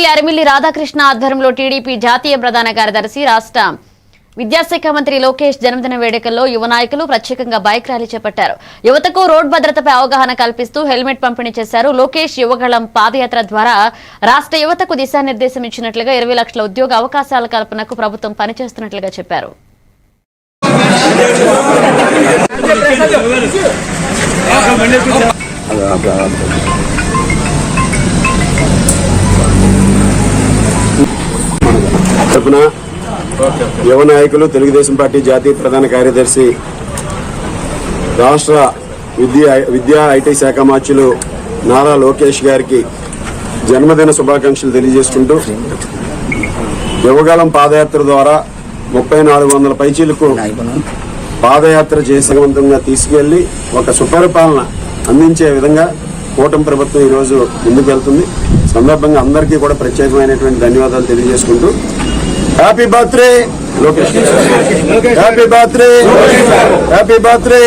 MLA Arimilli Radhakrishna ఆధ్వర్యంలో TDP జాతీయ ప్రధాన కార్యదర్శి రాష్ట్ర విద్యాశాఖ మంత్రి లోకేష్ జన్మదిన వేడుకల్లో యువ నాయకులు ప్రత్యేకంగా బైక్ ర్యాలీ చేపట్టారు. యువతకు రోడ్ భద్రతపై అవగాహన కల్పిస్తూ హెల్మెట్ పంపిణీ చేశారు. లోకేష్ యువగళం పాదయాత్ర ద్వారా రాష్ట్ర యువతకు దిశానిర్దేశం ఇచ్చినట్లుగా 20 లక్షల ఉద్యోగ అవకాశాల కల్పనకు ప్రభుత్వం పనిచేస్తున్నట్లుగా చెప్పారు. యువ నాయకులు తెలుగుదేశం పార్టీ జాతీయ ప్రధాన కార్యదర్శి రాష్ట్ర విద్యా ఐటీ శాఖ మార్చులు నారా లోకేష్ గారికి జన్మదిన శుభాకాంక్షలు తెలియజేసుకుంటూ యువగళం పాదయాత్ర ద్వారా 3400 పైచీలకు పాదయాత్ర చేసేవంతంగా తీసుకెళ్లి ఒక సుపరిపాలన అందించే విధంగా కూటమి ప్రభుత్వం ఈరోజు ముందుకు వెళ్తుంది. సందర్భంగా అందరికీ కూడా ప్రత్యేకమైనటువంటి ధన్యవాదాలు తెలియజేసుకుంటూ happy birthday Lokesh, happy birthday, happy birthday.